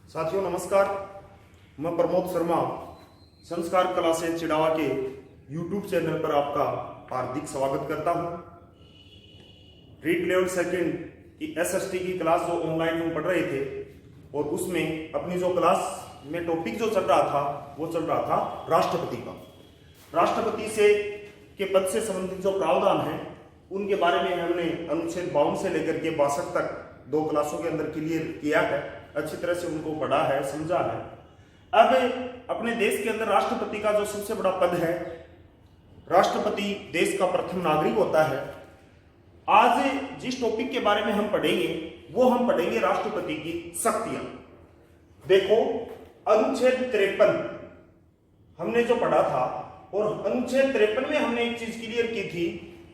साथियों नमस्कार, मैं प्रमोद शर्मा संस्कार कला से चिड़ावा के YouTube चैनल पर आपका हार्दिक स्वागत करता हूं। रीड लेवल सेकंड की SST की क्लास जो ऑनलाइन हम पढ़ रहे थे और उसमें अपनी जो क्लास में टॉपिक जो चल रहा था वो चल रहा था राष्ट्रपति का। राष्ट्रपति से के पद से संबंधित जो प्रावधान है उनके बारे में हमने अनुच्छेद 52 से लेकर के 62 तक दो क्लासों के अंदर क्लियर किया है, अच्छी तरह से उनको पढ़ा है, समझा है। अब अपने देश के अंदर राष्ट्रपति का जो सबसे बड़ा पद है, राष्ट्रपति देश का प्रथम नागरिक होता है। आज जिस टॉपिक के बारे में हम पढ़ेंगे वो हम पढ़ेंगे राष्ट्रपति की शक्तियां। देखो, अनुच्छेद 53 हमने जो पढ़ा था और अनुच्छेद 53 में हमने एक चीज क्लियर की थी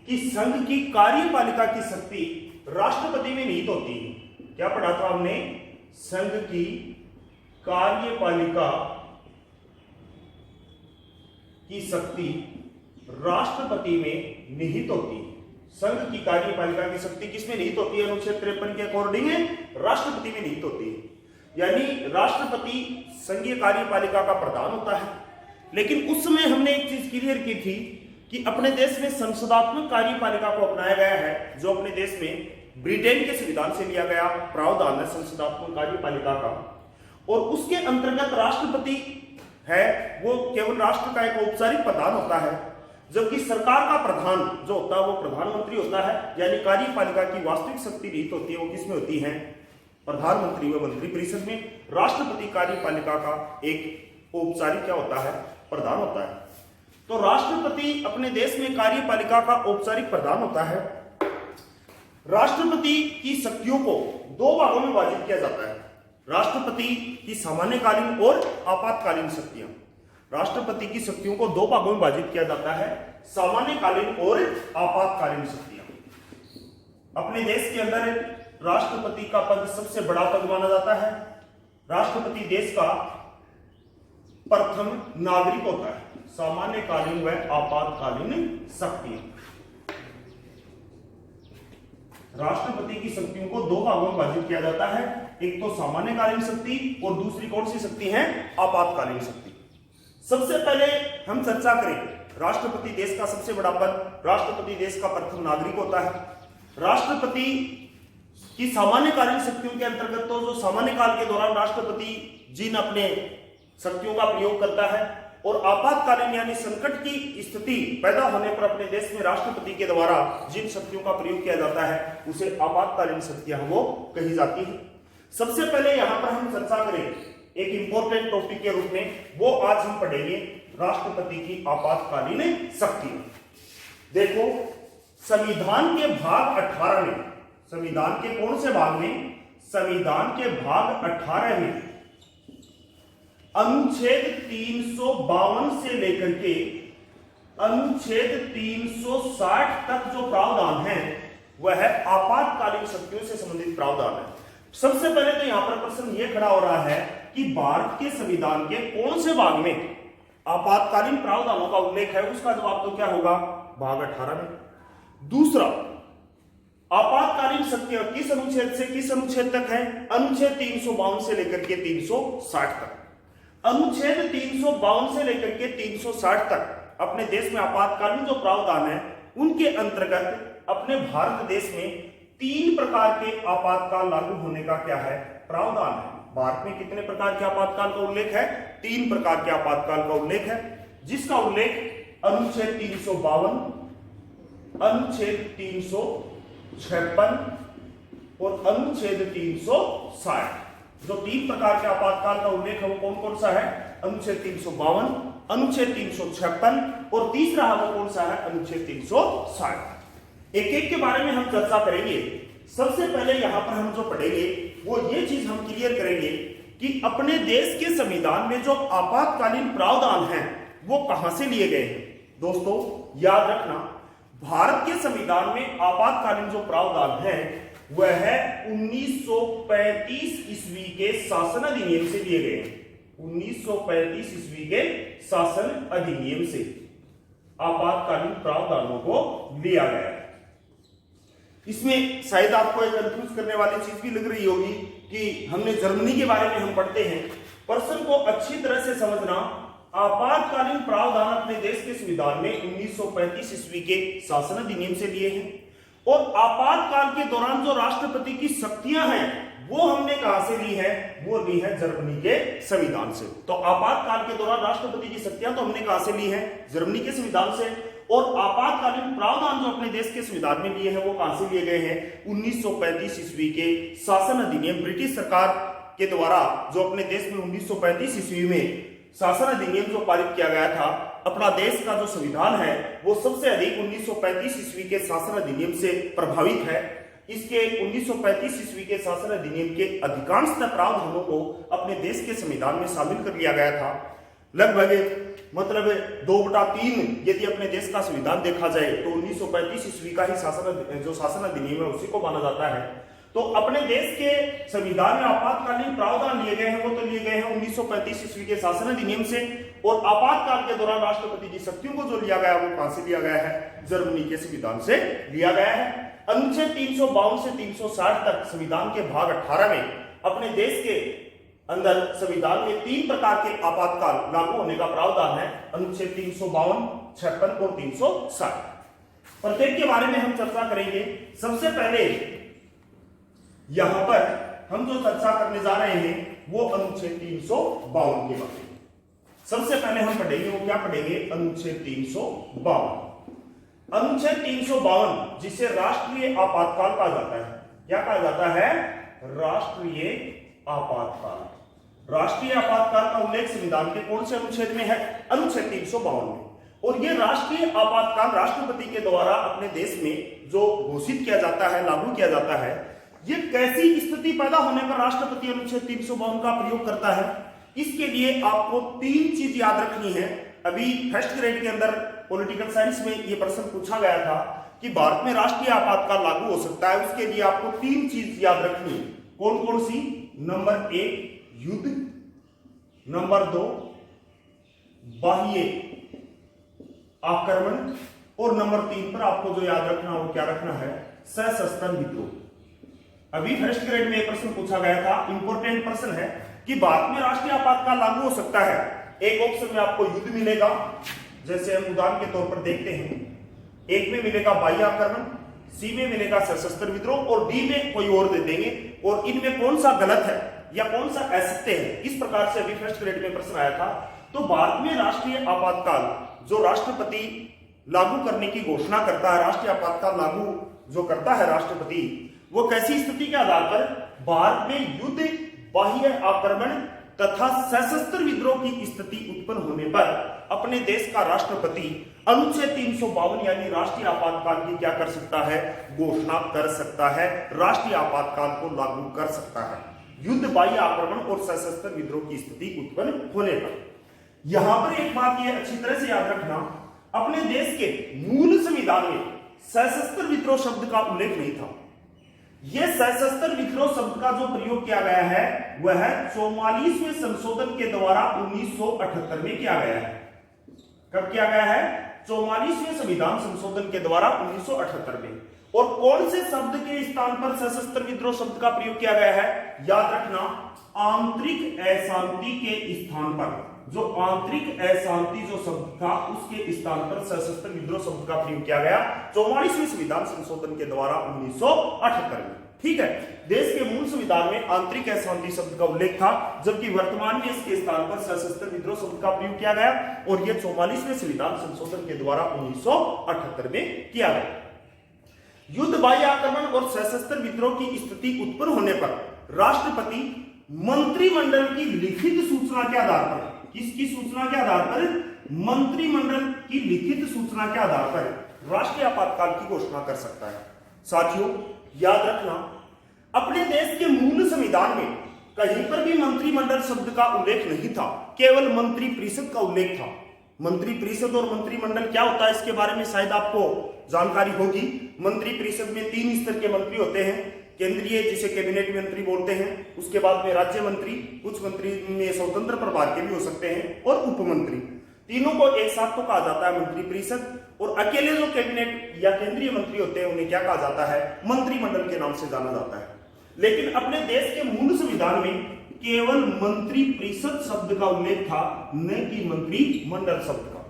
कि संघ की कार्यपालिका की शक्ति राष्ट्रपति में निहित होती है। क्या पढ़ा था हमने? संघ की कार्यपालिका की शक्ति राष्ट्रपति में निहित होती है। संघ की कार्यपालिका की शक्ति किसमें निहित होती है? अनुच्छेद 53 के अकॉर्डिंग राष्ट्रपति में निहित होती है। यानी राष्ट्रपति संघीय कार्यपालिका का प्रधान होता है। लेकिन उस समय हमने एक चीज क्लियर की थी कि अपने देश में संसदात्मक कार्यपालिका को अपनाया गया है, जो अपने देश में ब्रिटेन के संविधान से लिया गया प्रावधान है संसदात्मक कार्यपालिका का। और उसके अंतर्गत राष्ट्रपति है वो केवल राष्ट्र का एक औपचारिक प्रधान होता है, जबकि सरकार का प्रधान जो होता है वो प्रधानमंत्री होता है। यानी कार्यपालिका की वास्तविक शक्ति निहित होती है वो किसमें होती है? प्रधानमंत्री व मंत्रिपरिषद में। राष्ट्रपति कार्यपालिका का एक औपचारिक क्या होता है? प्रधान होता है। तो राष्ट्रपति अपने देश में कार्यपालिका का औपचारिक प्रधान होता है। राष्ट्रपति की शक्तियों को दो भागों में विभाजित किया जाता है, राष्ट्रपति की सामान्यकालीन और आपातकालीन शक्तियां। राष्ट्रपति की शक्तियों को दो भागों में विभाजित किया जाता है, सामान्यकालीन और आपातकालीन शक्तियां। अपने देश के अंदर राष्ट्रपति का पद सबसे बड़ा पद माना जाता है। राष्ट्रपति देश का प्रथम नागरिक होता है। सामान्यकालीन व आपातकालीन शक्तियां। राष्ट्रपति की शक्तियों को दो भागों में विभाजित किया जाता है, एक तो सामान्यकालीन शक्ति और दूसरी कौन सी शक्ति है? आपातकालीन शक्ति। सबसे पहले हम चर्चा करें राष्ट्रपति देश का सबसे बड़ा पद। राष्ट्रपति देश का प्रथम नागरिक होता है। राष्ट्रपति की सामान्यकालीन शक्तियों के अंतर्गत तो जो सामान्य काल के दौरान राष्ट्रपति जिन अपने शक्तियों का प्रयोग करता है, और आपातकालीन यानी संकट की स्थिति पैदा होने पर अपने देश में राष्ट्रपति के द्वारा जिन शक्तियों का प्रयोग किया जाता है उसे आपातकालीन शक्तियां वो कही जाती है। सबसे पहले यहां पर हम चर्चा करें एक इंपॉर्टेंट टॉपिक के रूप में, वो आज हम पढ़ेंगे राष्ट्रपति की आपातकालीन शक्तियां। देखो, संविधान के भाग 18 में, संविधान के कौन से भाग में? संविधान के भाग 18 में अनुच्छेद 352 से लेकर के अनुच्छेद 360 तक जो प्रावधान है वह आपातकालीन शक्तियों से संबंधित प्रावधान है। सबसे पहले तो यहां पर प्रश्न यह खड़ा हो रहा है कि भारत के संविधान के कौन से भाग में आपातकालीन प्रावधानों का उल्लेख है? उसका जवाब तो क्या होगा? भाग 18 में। दूसरा, आपातकालीन शक्तियां किस अनुच्छेद से किस अनुच्छेद तक है? अनुच्छेद 352 से लेकर के 360 तक। अनुच्छेद 352 से लेकर के 360 तक अपने देश में आपातकालीन जो प्रावधान है उनके अंतर्गत अपने भारत देश में 3 प्रकार के आपातकाल लागू होने का क्या है? प्रावधान है। भारत में कितने प्रकार के आपातकाल का उल्लेख है? 3 प्रकार के आपातकाल का उल्लेख है, जिसका उल्लेख अनुच्छेद 352, अनुच्छेद 356 और अनुच्छेद 360। जो 3 प्रकार के आपातकाल का उल्लेख है वो कौन कौन सा है? अनुच्छेद 352, अनुच्छेद 356 और तीसरा है वो कौन सा है? अनुच्छेद 360। एक एक के बारे में हम चर्चा करेंगे। सबसे पहले यहां पर हम जो पढ़ेंगे वो ये चीज हम क्लियर करेंगे कि अपने देश के संविधान में जो आपातकालीन प्रावधान हैं वो कहां से लिए गए हैं। दोस्तों याद रखना, भारत के संविधान में आपातकालीन जो प्रावधान है वह 1935 ईस्वी के शासन अधिनियम से लिए गए। 1935 ईस्वी के शासन अधिनियम से आपातकालीन प्रावधानों को लिया गया। इसमें शायद आपको एक कंफ्यूज करने वाली चीज भी लग रही होगी कि हमने जर्मनी के बारे में हम पढ़ते हैं, प्रश्न को अच्छी तरह से समझना। आपातकालीन प्रावधान अपने देश के संविधान में 1935 ईस्वी के शासन अधिनियम से लिए हैं, और आपातकाल के दौरान जो राष्ट्रपति की शक्तियां हैं वो हमने कहां से ली है, वो ली है जर्मनी के संविधान से। तो आपातकाल के दौरान राष्ट्रपति की शक्तियां तो हमने कहां से ली है, जर्मनी के संविधान से, और आपातकालीन प्रावधान जो अपने देश के संविधान में लिए हैं वो कहां से लिए गए हैं, 1935 ईस्वी के शासन अधिनियम, ब्रिटिश सरकार के द्वारा जो अपने देश में 1935 ईस्वी में शासन अधिनियम जो पारित किया गया था। अपना देश का जो संविधान है वो सबसे अधिक 1935 ईस्वी के शासन अधिनियम से प्रभावित है। इसके 1935 ईस्वी के शासन अधिनियम के अधिकांश प्रावधानों को अपने देश के संविधान में शामिल कर लिया गया था। लगभग मतलब 2/3 यदि अपने देश का संविधान देखा जाए तो 1935 ईस्वी का ही शासन अधिनियम है उसी को माना जाता है। तो अपने देश के संविधान में आपातकालीन प्रावधान लिए गए हैं, वो तो लिए गए हैं 1935 ईस्वी के शासन अधिनियम से, और आपातकाल के दौरान राष्ट्रपति की शक्तियों को जो लिया गया वो कहां से लिया गया है, जर्मनी के संविधान से लिया गया है। अनुच्छेद 352 से 360 तक संविधान के भाग 18 में अपने देश के अंदर संविधान में 3 प्रकार के आपातकाल लागू होने का प्रावधान है, अनुच्छेद 352, 56 और 360। प्रत्येक के बारे में हम चर्चा करेंगे। सबसे पहले यहां पर हम जो चर्चा करने जा रहे हैं वो अनुच्छेद 352 के बारे में। सबसे पहले हम पढ़ेंगे, वो क्या पढ़ेंगे, अनुच्छेद 352। अनुच्छेद 352 जिसे राष्ट्रीय आपातकाल कहा जाता है, क्या कहा जाता है, राष्ट्रीय आपातकाल। राष्ट्रीय आपातकाल का उल्लेख संविधान के कौन से अनुच्छेद में है, अनुच्छेद 352 में। और ये राष्ट्रीय आपातकाल राष्ट्रपति के द्वारा अपने देश में जो घोषित किया जाता है, लागू किया जाता है, ये कैसी स्थिति पैदा होने पर राष्ट्रपति अनुच्छेद 352 का प्रयोग करता है। इसके लिए आपको 3 चीज याद रखनी है। अभी फर्स्ट ग्रेड के अंदर पॉलिटिकल साइंस में ये प्रश्न पूछा गया था कि भारत में राष्ट्रीय आपातकाल लागू हो सकता है, उसके लिए आपको 3 चीज याद रखनी है। कौन कौन सी, नंबर 1 युद्ध, नंबर 2 बाह्य आक्रमण, और नंबर 3 पर आपको जो याद रखना हो, क्या रखना है, सशस्त्र विद्रोह। अभी फर्स्ट ग्रेड में प्रश्न पूछा गया था, इंपॉर्टेंट प्रश्न है कि भारत में राष्ट्रीय आपातकाल लागू हो सकता है। एक ऑप्शन में आपको युद्ध मिलेगा, जैसे हम उदाहरण के तौर पर देखते हैं, एक में मिलेगा बाह्य आक्रमण, सी में मिलेगा सशस्त्र विद्रोह, और डी में कोई और दे देंगे, और इनमें कौन सा गलत है या कौन सा असत्य है, इस प्रकार से अभी फर्स्ट ग्रेड में प्रश्न आया था। तो भारत में राष्ट्रीय आपातकाल जो राष्ट्रपति लागू करने की घोषणा करता है, राष्ट्रीय आपातकाल लागू जो करता है राष्ट्रपति, वो कैसी स्थिति के आधार पर, भारत में युद्ध, बाह्य आक्रमण तथा सशस्त्र विद्रोह की स्थिति उत्पन्न होने पर अपने देश का राष्ट्रपति अनुच्छेद 352 यानी राष्ट्रीय आपातकाल की क्या कर सकता है, घोषणा कर सकता है, राष्ट्रीय आपातकाल को लागू कर सकता है, युद्ध, बाह्य आक्रमण और सशस्त्र विद्रोह की स्थिति उत्पन्न होने पर। यहां पर एक बात यह अच्छी तरह से याद रखना, अपने देश के मूल संविधान में सशस्त्र विद्रोह शब्द का उल्लेख नहीं था। यह सशस्त्र विद्रोह शब्द का जो प्रयोग किया गया है वह 44वें संशोधन के द्वारा 1978 में किया गया है। कब किया गया है, 44वें संविधान संशोधन के द्वारा 1978 में। और कौन से शब्द के स्थान पर सशस्त्र विद्रोह शब्द का प्रयोग किया गया है, याद रखना, आंतरिक अशांति के स्थान पर, जो आंतरिक अशांति जो शब्द था उसके स्थान पर सशस्त्र विद्रोह शब्द का प्रयोग किया गया 44वें संविधान संशोधन के द्वारा 1978 में। ठीक है, देश के मूल संविधान में आंतरिक अशांति शब्द का उल्लेख था, जबकि वर्तमान में इसके स्थान पर सशस्त्र विद्रोह शब्द का प्रयोग किया गया, और यह 44वें संविधान संशोधन के द्वारा 1978 में किया गया। युद्ध, बाह्य आक्रमण और सशस्त्र विद्रोह की स्थिति उत्पन्न होने पर राष्ट्रपति मंत्रिमंडल की लिखित सूचना के आधार पर, किसकी सूचना के आधार पर, मंत्रिमंडल की लिखित सूचना के आधार पर राष्ट्रीय आपातकाल की घोषणा कर सकता है। साथियों याद रखना, अपने देश के मूल संविधान में कहीं पर भी मंत्रिमंडल शब्द का उल्लेख नहीं था, केवल मंत्रिपरिषद का उल्लेख था। मंत्रिपरिषद और मंत्रिमंडल क्या होता है इसके बारे में शायद आपको जानकारी होगी। मंत्रिपरिषद में 3 स्तर के मंत्री होते हैं, केंद्रीय जिसे कैबिनेट मंत्री बोलते हैं, उसके बाद में राज्य मंत्री, कुछ मंत्री में स्वतंत्र प्रभार के भी हो सकते हैं, और उप मंत्री। तीनों को एक साथ तो कहा जाता है मंत्रिपरिषद, और अकेले जो कैबिनेट या केंद्रीय मंत्री होते हैं उन्हें क्या कहा जाता है, मंत्रिमंडल के नाम से जाना जाता है। लेकिन अपने देश के मूल संविधान में केवल मंत्री परिषद शब्द का उल्लेख था, न कि मंत्रिमंडल शब्द का।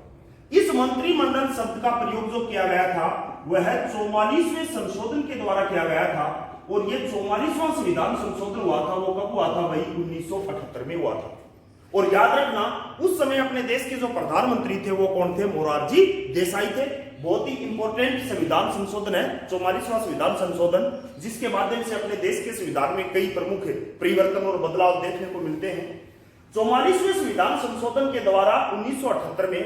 इस मंत्रिमंडल शब्द का प्रयोग जो किया गया था वह 44वें संशोधन के द्वारा किया गया था, और यह 44वां संविधान संशोधन हुआ था, वो कब हुआ था भाई? 1978 में हुआ था। और याद रखना, उस समय अपने देश के जो प्रधानमंत्री थे वो कौन थे? मोरारजी देसाई थे। बहुत ही इंपॉर्टेंट संविधान संशोधन है 44वां संविधान संशोधन, जिसके माध्यम से अपने देश के संविधान में कई प्रमुख परिवर्तन और बदलाव देखने को मिलते हैं। 44वें संविधान संशोधन के द्वारा 1978 में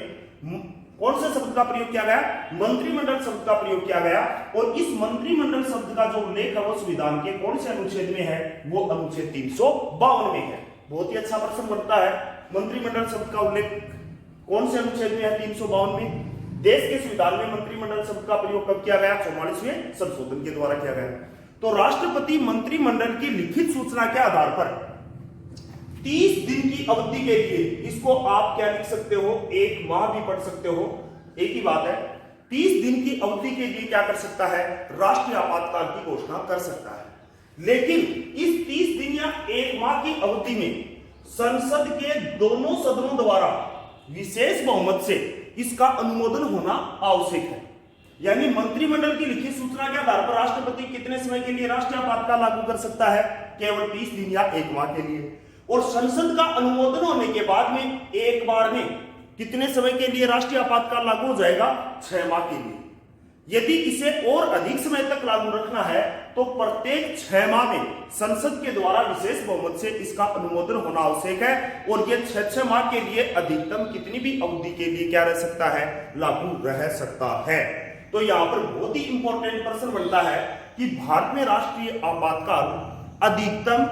कौन से शब्द का प्रयोग किया गया? मंत्रिमंडल शब्द का प्रयोग किया गया, और इस मंत्रिमंडल शब्द का जो उल्लेख है वो संविधान के कौन से अनुच्छेद में है? वो अनुच्छेद 352 में है। बहुत ही अच्छा प्रश्न बनता है, मंत्रिमंडल शब्द का उल्लेख कौन से अनुच्छेद में है? 352 में। देश के संविधान में मंत्रिमंडल शब्द का प्रयोग कब किया गया? 44वें संशोधन के द्वारा किया गया। तो राष्ट्रपति मंत्रिमंडल की लिखित सूचना के आधार पर 30 दिन की अवधि के लिए, इसको आप क्या लिख सकते हो? 1 माह भी पढ़ सकते हो, एक ही बात है। 30 दिन की अवधि के लिए क्या कर सकता है? राष्ट्रीय आपातकाल की घोषणा कर सकता है। लेकिन इस 30 दिन या 1 माह की अवधि में संसद के दोनों सदनों द्वारा विशेष बहुमत से इसका अनुमोदन होना आवश्यक है। यानी मंत्रिमंडल की लिखित सूचना के आधार पर राष्ट्रपति कितने समय के लिए राष्ट्रीय आपातकाल लागू कर सकता है? केवल 30 दिन या 1 माह के लिए। और संसद का अनुमोदन होने के बाद में एक बार में कितने समय के लिए राष्ट्रीय आपातकाल लागू हो जाएगा? 6 माह के लिए। यदि इसे और अधिक समय तक लागू रखना है तो प्रत्येक 6 माह में संसद के द्वारा विशेष बहुमत से इसका अनुमोदन होना आवश्यक है, और यह 6 माह के लिए अधिकतम कितनी भी अवधि के लिए क्या रह सकता है? लागू रह सकता है। तो यहां पर बहुत ही इंपॉर्टेंट प्रश्न बनता है कि भारत में राष्ट्रीय आपातकाल अधिकतम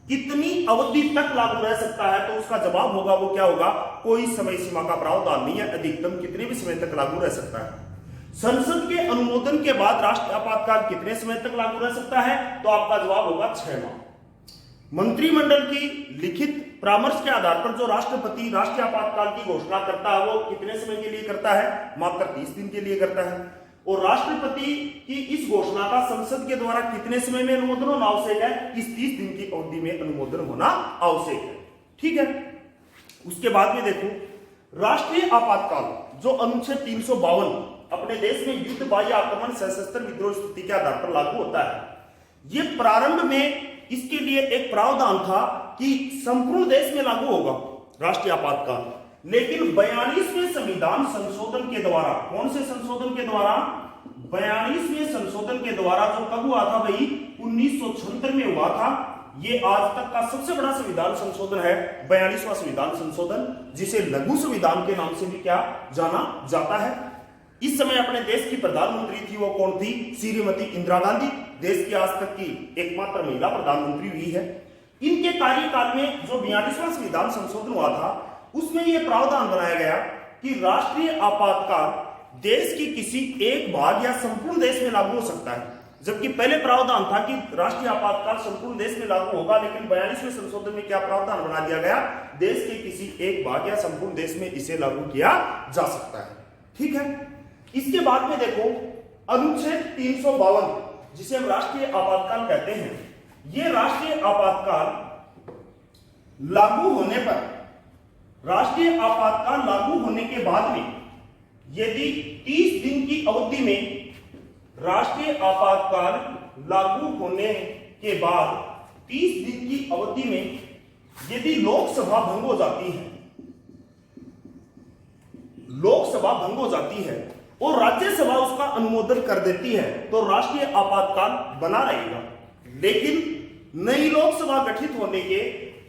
कितनी अवधि तक लागू रह सकता है? तो उसका जवाब होगा, वो क्या होगा? कोई समय सीमा का प्रावधान नहीं है, अधिकतम कितने भी समय तक लागू रह सकता है। संसद के अनुमोदन के बाद राष्ट्रीय आपातकाल कितने समय तक लागू रह सकता है? तो आपका जवाब होगा 6 माह। मंत्रिमंडल की लिखित परामर्श के आधार पर जो राष्ट्रपति राष्ट्रीय आपातकाल की घोषणा करता है वो कितने समय के लिए करता है? मात्र 30 दिन के लिए करता है। और राष्ट्रपति की इस घोषणा का संसद के द्वारा कितने समय में अनुमोदन होना आवश्यक है? इस 30 दिन की अवधि में अनुमोदन होना आवश्यक है। ठीक है, उसके बाद में देखो, राष्ट्रीय आपातकाल जो अनुच्छेद 352 अपने देश में युद्ध, बाह्य आक्रमण, सशस्त्र विद्रोह स्थिति के आधार पर लागू होता है। यह प्रारंभ में इसके लिए एक प्रावधान था कि संपूर्ण देश में लागू होगा राष्ट्रीय आपातकाल, लेकिन 42वें संविधान संशोधन के द्वारा, कौन से संशोधन के द्वारा? 42वें संशोधन के द्वारा, जो कब हुआ था भाई? 1976 में हुआ था। ये आज तक का सबसे बड़ा संविधान संशोधन है 42वां संविधान संशोधन, जिसे लघु संविधान के नाम से भी क्या जाना जाता है। इस समय अपने देश की प्रधानमंत्री थी, वो कौन थी? श्रीमती इंदिरा गांधी। देश की आज तक की एकमात्र महिला प्रधानमंत्री हुई है। इनके कार्यकाल में जो 42वां संविधान संशोधन हुआ था उसमें यह प्रावधान बनाया गया कि राष्ट्रीय आपातकाल देश की किसी एक भाग या संपूर्ण देश में लागू हो सकता है, जबकि पहले प्रावधान था कि राष्ट्रीय आपातकाल संपूर्ण देश में लागू होगा। लेकिन 42वें संशोधन में क्या प्रावधान बना दिया गया? देश के किसी एक भाग या संपूर्ण देश में इसे लागू किया जा सकता है। ठीक है, इसके बाद में देखो, अनुच्छेद 352 जिसे हम राष्ट्रीय आपातकाल कहते हैं, यह राष्ट्रीय आपातकाल लागू होने पर, राष्ट्रीय आपातकाल लागू होने के बाद में यदि 30 दिन की अवधि में राष्ट्रीय आपातकाल लागू होने के बाद 30 दिन की अवधि में यदि लोकसभा भंग हो जाती है, लोकसभा भंग हो जाती है और राज्यसभा उसका अनुमोदन कर देती है, तो राष्ट्रीय आपातकाल बना रहेगा। लेकिन नई लोकसभा गठित होने के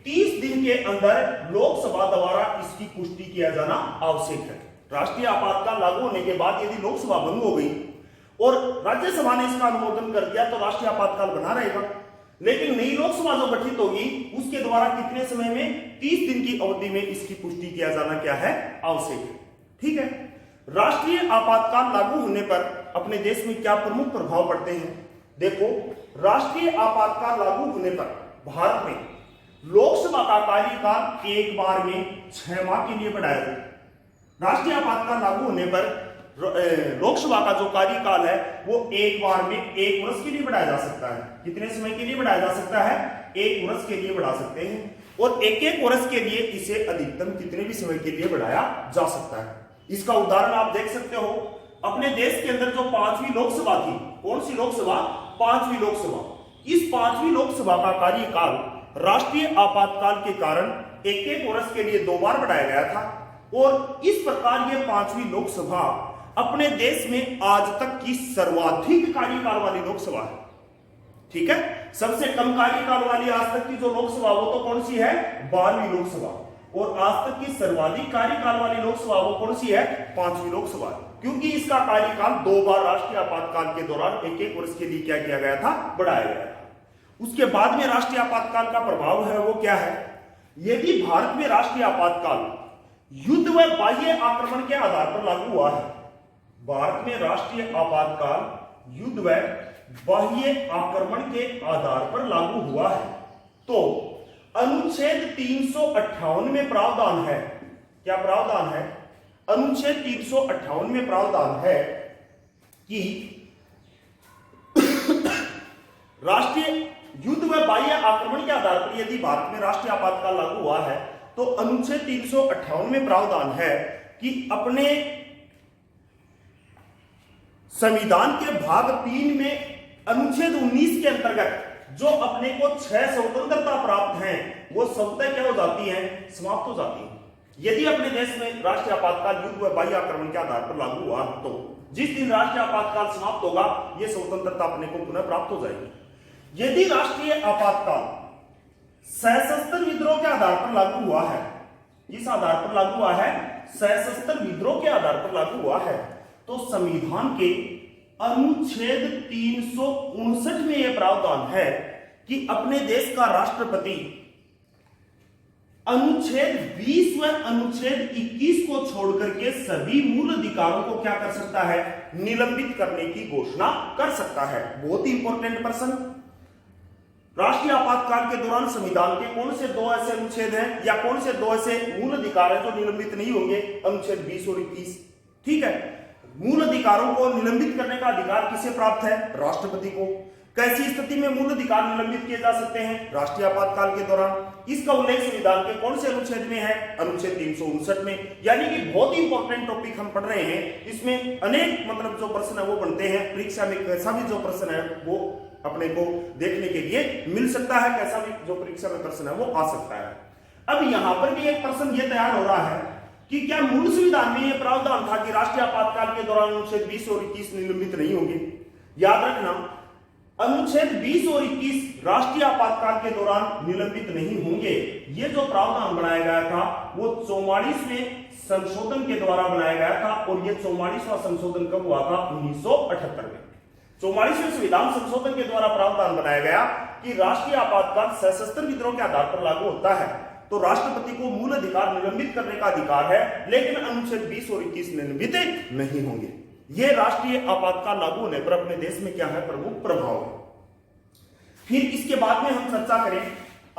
30 दिन के अंदर लोकसभा द्वारा इसकी पुष्टि किया जाना आवश्यक है। राष्ट्रीय आपातकाल लागू होने के बाद यदि लोकसभा भंग हो गई और राज्यसभा ने इसका अनुमोदन कर दिया तो राष्ट्रीय आपातकाल बना रहेगा। लेकिन नई लोकसभा जो गठित होगी उसके द्वारा कितने समय में? 30 दिन की अवधि में इसकी पुष्टि किया जाना क्या है? आवश्यक है। ठीक है, राष्ट्रीय आपातकाल लागू होने पर अपने देश में क्या प्रमुख प्रभाव पड़ते हैं? देखो, राष्ट्रीय आपातकाल लागू होने पर भारत में लोकसभा का कार्यकाल एक बार में 6 माह के लिए बढ़ाया जाए। राष्ट्रीय आपातकाल लागू होने पर लोकसभा का जो कार्यकाल है वो एक बार में 1 वर्ष के लिए बढ़ाया जा सकता है। कितने समय के लिए बढ़ाया जा सकता है? 1 वर्ष के लिए बढ़ा सकते हैं। और एक वर्ष के लिए इसे अधिकतम कितने भी समय के लिए बढ़ाया जा सकता है। इसका उदाहरण आप देख सकते हो, अपने देश के अंदर जो 5वीं लोकसभा थी, कौन सी लोकसभा? 5वीं लोकसभा। इस 5वीं लोकसभा का कार्यकाल राष्ट्रीय आपातकाल के कारण एक वर्ष के लिए 2 बार बढ़ाया गया था। और इस प्रकार ये 5वीं लोकसभा अपने देश में आज तक की सर्वाधिक कार्यकाल वाली लोकसभा है। ठीक है, सबसे कम कार्यकाल वाली आज तक की जो लोकसभा वो तो कौन सी है? 12वीं लोकसभा। और आज तक की सर्वाधिक कार्यकाल वाली लोकसभा वो कौन सी है? 5वीं लोकसभा। क्योंकि इसका कार्यकाल 2 बार राष्ट्रीय आपातकाल के दौरान एक वर्ष के लिए क्या किया गया था? बढ़ाया गया था। उसके बाद में राष्ट्रीय आपातकाल का प्रभाव है वो क्या है? यदि भारत में राष्ट्रीय आपातकाल युद्ध व बाह्य आक्रमण के आधार पर लागू हुआ है, भारत में राष्ट्रीय आपातकाल युद्ध व बाह्य आक्रमण के आधार पर लागू हुआ है, तो अनुच्छेद 358 में प्रावधान है। क्या प्रावधान है? अनुच्छेद 358 में प्रावधान है कि राष्ट्रीय युद्ध व बाह्य आक्रमण के आधार पर यदि भारत में राष्ट्रीय आपातकाल लागू हुआ है तो अनुच्छेद 358 में प्रावधान है कि अपने संविधान के भाग 3 में अनुच्छेद 19 के अंतर्गत जो अपने को 6 स्वतंत्रता प्राप्त हैं वो स्वतः क्या हो जाती हैं? समाप्त हो जाती हैं। यदि अपने देश में राष्ट्रीय आपातकाल युद्ध व बाह्य आक्रमण के आधार पर लागू हुआ तो जिस दिन राष्ट्रीय आपातकाल समाप्त होगा ये स्वतंत्रता अपने को पुनः प्राप्त हो जाएगी। यदि राष्ट्रीय आपातकाल सशस्त्र विद्रोह के आधार पर लागू हुआ है, इस आधार पर लागू हुआ है, सशस्त्र विद्रोह के आधार पर लागू हुआ है, तो संविधान के अनुच्छेद 359 में यह प्रावधान है कि अपने देश का राष्ट्रपति अनुच्छेद 20 व अनुच्छेद 21 को छोड़कर के सभी मूल अधिकारों को क्या कर सकता है? निलंबित करने की घोषणा कर सकता है। बहुत ही इंपॉर्टेंट प्रश्न। राष्ट्रीय आपातकाल के दौरान संविधान के कौन से 2 ऐसे अनुच्छेद हैं या कौन से 2 ऐसे मूल अधिकार हैं जो निलंबित नहीं होंगे? अनुच्छेद 20 और 21। ठीक है, मूल अधिकारों को निलंबित करने का अधिकार किसे प्राप्त है? राष्ट्रपति को। कैसी स्थिति में मूल अधिकार निलंबित किए जा सकते हैं? राष्ट्रीय आपातकाल के दौरान। इसका उल्लेख संविधान के कौन से अनुच्छेद में है? अनुच्छेद 359 में। यानी कि बहुत ही इंपॉर्टेंट टॉपिक हम पढ़ रहे हैं। इसमें अनेक मतलब जो प्रश्न है वो बनते हैं। परीक्षा में कैसा भी जो प्रश्न है वो अपने को देखने के लिए मिल सकता है, कैसा भी जो परीक्षा में प्रश्न है वो आ सकता है। अब यहां पर भी एक प्रश्न ये तैयार हो रहा है कि क्या मूल संविधान में यह प्रावधान था कि राष्ट्रीय आपातकाल के दौरान अनुच्छेद 20 और 21 निलंबित नहीं होंगे? याद रखना, अनुच्छेद 20 और 21 राष्ट्रीय आपातकाल के दौरान निलंबित नहीं होंगे। ये जो प्रावधान बनाया गया था वो 44वें संशोधन के द्वारा बनाया गया था। और ये 44वां संशोधन कब हुआ था? 1978 में। 44वें संविधान संशोधन के द्वारा प्रावधान बनाया गया कि राष्ट्रीय आपातकाल सशस्त्र विद्रोह के आधार पर लागू होता है तो राष्ट्रपति को मूल अधिकार निलंबित करने का अधिकार है, लेकिन अनुच्छेद 20 और 21 निलंबित नहीं होंगे। यह राष्ट्रीय आपातकाल लागू होने पर अपने देश में क्या है? प्रमुख प्रभाव है। फिर इसके बाद में हम चर्चा करें,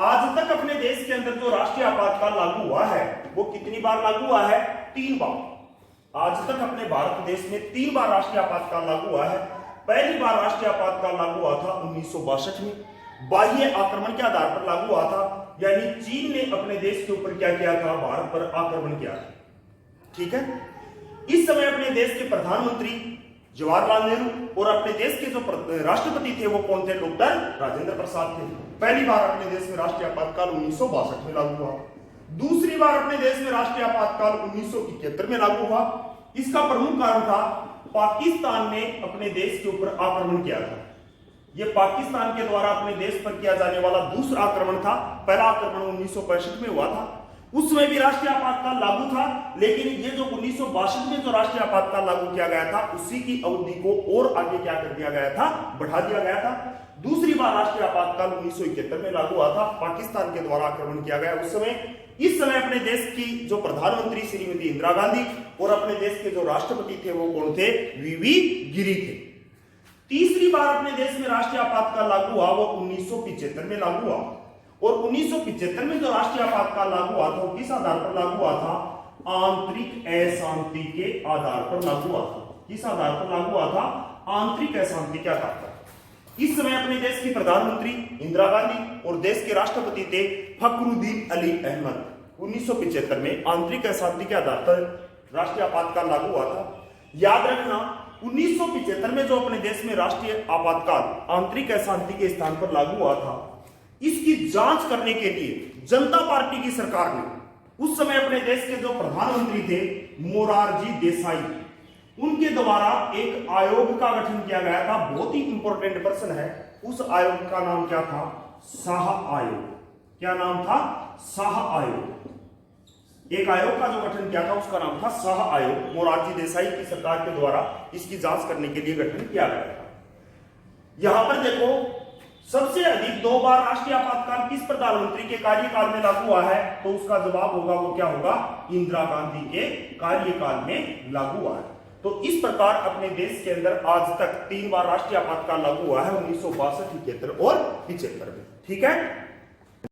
आज तक अपने देश के अंदर जो राष्ट्रीय आपातकाल लागू हुआ है वो कितनी बार लागू हुआ है? 3 बार। आज तक अपने भारत देश में 3 बार राष्ट्रीय आपातकाल लागू हुआ है। पहली बार राष्ट्रीय आपातकाल लागू हुआ था 1962 में, बाह्य आक्रमण के आधार पर लागू हुआ था। यानी चीन ने अपने देश के ऊपर क्या किया था? भारत पर आक्रमण किया। ठीक है, इस समय अपने देश के प्रधानमंत्री जवाहरलाल नेहरू और अपने देश के जो राष्ट्रपति थे वो कौन थे? डॉक्टर राजेंद्र प्रसाद थे। पहली बार अपने देश में राष्ट्रीय आपातकाल 1962 में लागू हुआ। दूसरी बार अपने देश में राष्ट्रीय आपातकाल 1971 में लागू हुआ। इसका प्रमुख कारण था पाकिस्तान ने अपने देश के ऊपर आक्रमण किया था। यह पाकिस्तान के द्वारा अपने देश पर किया जाने वाला दूसरा आक्रमण था। पहला आक्रमण 1965 में हुआ था, उस समय भी राष्ट्रीय आपातकाल लागू था, लेकिन ये जो 1962 में जो राष्ट्रीय आपातकाल लागू किया गया था उसी की अवधि को और आगे क्या कर दिया गया था? बढ़ा दिया गया था। दूसरी बार राष्ट्रीय आपातकाल 1971 में लागू हुआ था, पाकिस्तान के द्वारा आक्रमण किया गया उस समय। इस समय अपने देश की जो प्रधानमंत्री श्रीमती इंदिरा गांधी और अपने देश के जो राष्ट्रपति थे वो कौन थे? वीवी गिरी थे। तीसरी बार अपने देश में राष्ट्रीय आपातकाल लागू हुआ वो 1975 में लागू हुआ। और 1975 में जो राष्ट्रीय आपातकाल लागू हुआ था वो किस आधार पर लागू हुआ था? आंतरिक अशांति के आधार पर लागू हुआ था। किस आधार पर लागू हुआ था? आंतरिक अशांति के आधार पर। इस समय अपने देश की प्रधानमंत्री इंदिरा गांधी और देश के राष्ट्रपति थे फखरुद्दीन अली अहमद। 1975 में आंतरिक अशांति के आधार पर राष्ट्रीय आपातकाल लागू हुआ था। याद रखना 1975 में जो अपने देश में राष्ट्रीय आपातकाल आंतरिक अशांति के स्थान पर लागू हुआ था, इसकी जांच करने के लिए जनता पार्टी की सरकार ने उस समय अपने देश के जो प्रधानमंत्री थे मोरारजी देसाई, उनके द्वारा एक आयोग का गठन किया गया था। बहुत ही इंपॉर्टेंट पर्सन है। उस आयोग का नाम क्या था? शाह आयोग। क्या नाम था? शाह आयोग। एक आयोग का जो गठन किया था उसका नाम था शाह आयोग। मोरारजी देसाई की सरकार के द्वारा इसकी जांच करने के लिए गठन किया गया था। यहां पर देखो, सबसे अधिक 2 बार राष्ट्रीय आपातकाल किस प्रधानमंत्री के कार्यकाल में लागू हुआ है? तो उसका जवाब होगा, वो क्या होगा? इंदिरा गांधी के कार्यकाल में लागू हुआ है। तो इस प्रकार अपने देश के अंदर आज तक 3 बार राष्ट्रीय आपातकाल लागू हुआ है, 1962, 71 और 75 में। ठीक है।